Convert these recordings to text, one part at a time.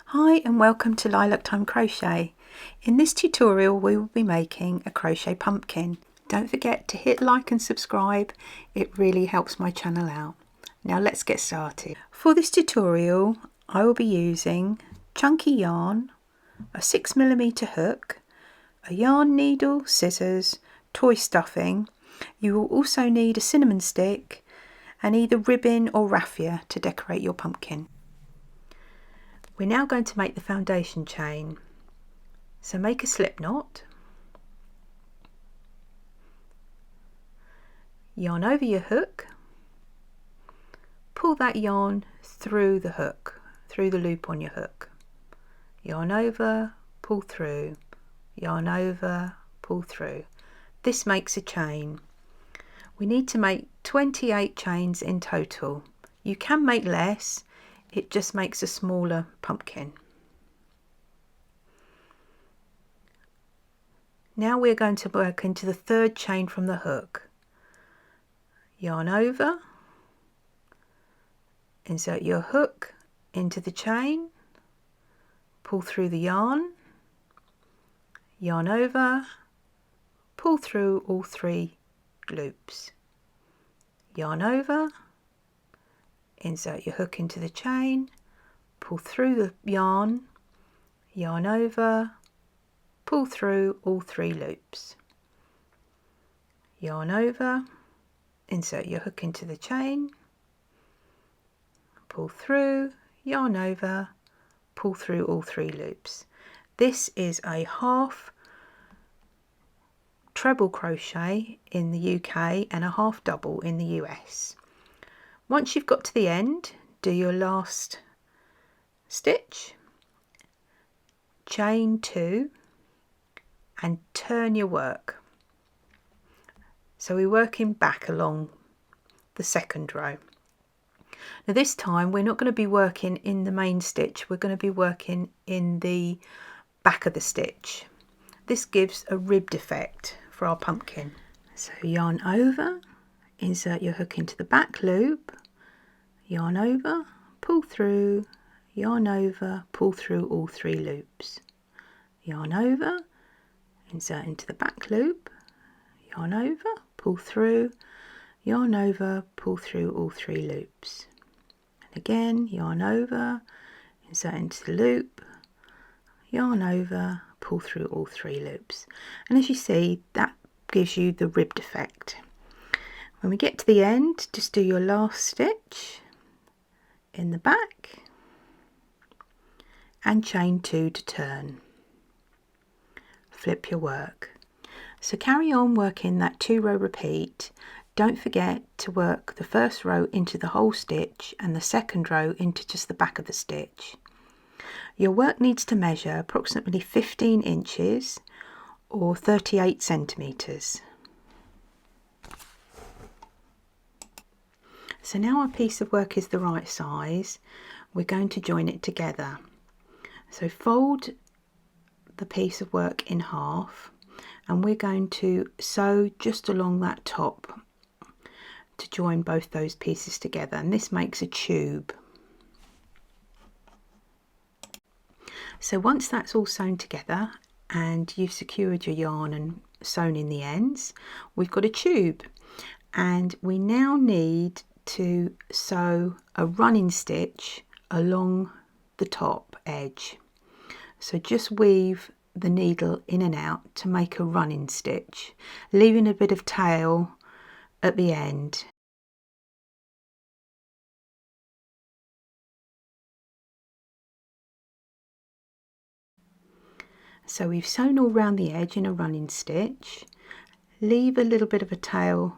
Hi and welcome to Lilac Time Crochet. In this tutorial we will be making a crochet pumpkin. Don't forget to hit like and subscribe, it really helps my channel out. Now let's get started. For this tutorial I will be using chunky yarn, a 6mm hook, a yarn needle, scissors, toy stuffing. You will also need a cinnamon stick and either ribbon or raffia to decorate your pumpkin. We're now going to make the foundation chain. So make a slip knot, yarn over your hook, pull that yarn through the hook, through the loop on your hook, yarn over, pull through, yarn over, pull through. This makes a chain. We need to make 28 chains in total. You can make less, it just makes a smaller pumpkin. Now we're going to work into the third chain from the hook. Yarn over, insert your hook into the chain, pull through the yarn, yarn over, pull through all 3 loops, yarn over, insert your hook into the chain, pull through the yarn, yarn over, pull through all 3 loops, yarn over, insert your hook into the chain, pull through, yarn over, pull through all 3 loops. This is a half treble crochet in the UK and a half double in the US. Once you've got to the end, do your last stitch, chain 2 and turn your work. So we're working back along the second row. Now this time we're not going to be working in the main stitch, we're going to be working in the back of the stitch. This gives a ribbed effect for our pumpkin. So yarn over, insert your hook into the back loop, yarn over, pull through, yarn over, pull through all 3 loops, yarn over, insert into the back loop, yarn over, pull through, yarn over, pull through all 3 loops, and again yarn over, insert into the loop, yarn over, pull through all 3 loops, and as you see that gives you the ribbed effect. When we get to the end, just do your last stitch in the back and chain 2 to turn. Flip your work. So carry on working that 2-row repeat. Don't forget to work the first row into the whole stitch and the second row into just the back of the stitch. Your work needs to measure approximately 15 inches or 38 centimeters. So now our piece of work is the right size, we're going to join it together. So fold the piece of work in half and we're going to sew just along that top to join both those pieces together, and this makes a tube. So once that's all sewn together and you've secured your yarn and sewn in the ends, we've got a tube, and we now need to sew a running stitch along the top edge. So just weave the needle in and out to make a running stitch, leaving a bit of tail at the end. So we've sewn all round the edge in a running stitch, leave a little bit of a tail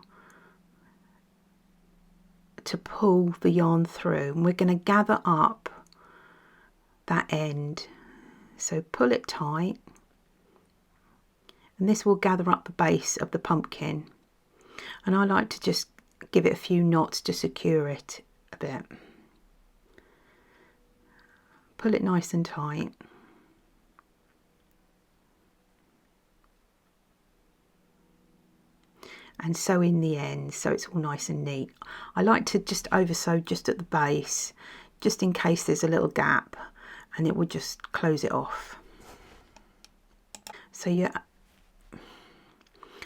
to pull the yarn through, and we're going to gather up that end. So pull it tight, and this will gather up the base of the pumpkin, and I like to just give it a few knots to secure it a bit. Pull it nice and tight. And sew in the ends so it's all nice and neat. I like to just over sew just at the base just in case there's a little gap, and it will just close it off.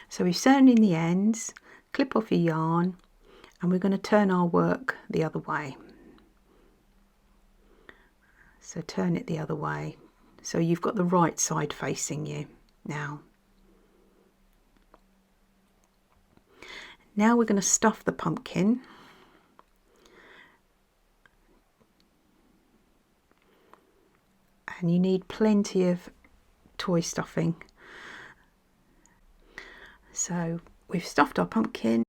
So we've sewn in the ends, clip off your yarn, and we're going to turn our work the other way. So turn it the other way, so you've got the right side facing you now. Now we're going to stuff the pumpkin. And you need plenty of toy stuffing. So we've stuffed our pumpkin.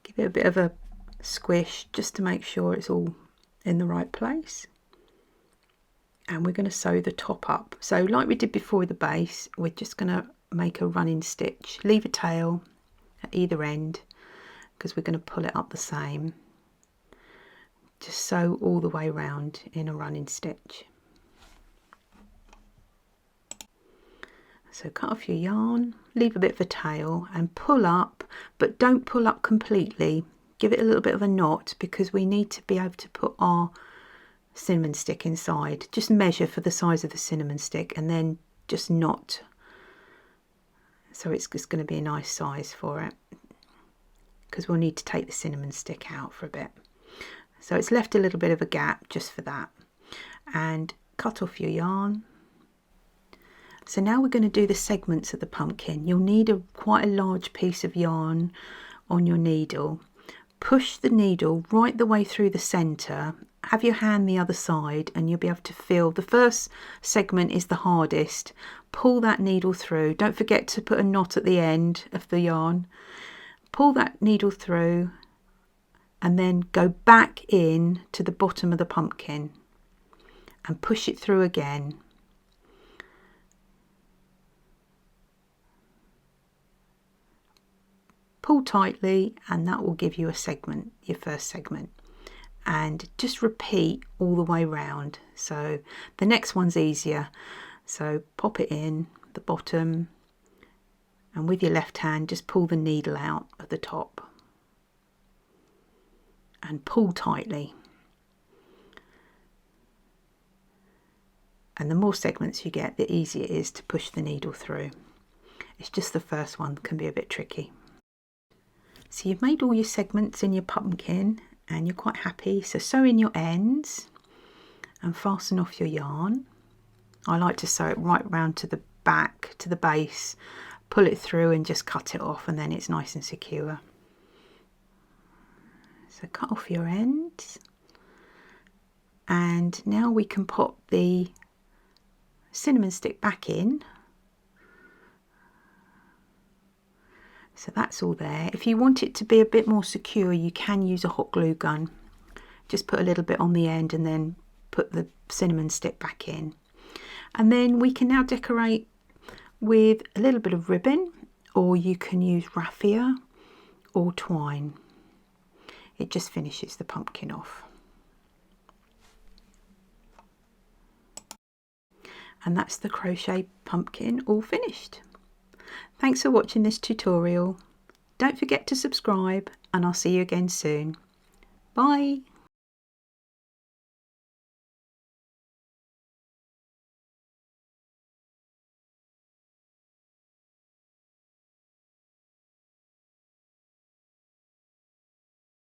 Give it a bit of a squish just to make sure it's all in the right place. And we're going to sew the top up. So like we did before with the base, we're just going to make a running stitch. Leave a tail at either end because we're going to pull it up the same. Just sew all the way around in a running stitch. So cut off your yarn, leave a bit of a tail and pull up, but don't pull up completely. Give it a little bit of a knot because we need to be able to put our cinnamon stick inside. Just measure for the size of the cinnamon stick and then just knot. So it's just going to be a nice size for it because we'll need to take the cinnamon stick out for a bit. So it's left a little bit of a gap just for that. And cut off your yarn. So now we're going to do the segments of the pumpkin. You'll need quite a large piece of yarn on your needle. Push the needle right the way through the centre. Have your hand the other side and you'll be able to feel the first segment is the hardest. Pull that needle through. Don't forget to put a knot at the end of the yarn. Pull that needle through and then go back in to the bottom of the pumpkin and push it through again. Pull tightly and that will give you a segment, your first segment. And just repeat all the way round. So the next one's easier. So pop it in the bottom and with your left hand just pull the needle out at the top. And pull tightly. And the more segments you get, the easier it is to push the needle through. It's just the first one can be a bit tricky. So you've made all your segments in your pumpkin and you're quite happy. So sew in your ends and fasten off your yarn. I like to sew it right round to the back, to the base, pull it through and just cut it off and then it's nice and secure. So cut off your ends and now we can pop the cinnamon stick back in. So that's all there. If you want it to be a bit more secure, you can use a hot glue gun. Just put a little bit on the end and then put the cinnamon stick back in. And then we can now decorate with a little bit of ribbon, or you can use raffia or twine. It just finishes the pumpkin off. And that's the crochet pumpkin all finished. Thanks for watching this tutorial. Don't forget to subscribe and I'll see you again soon. Bye.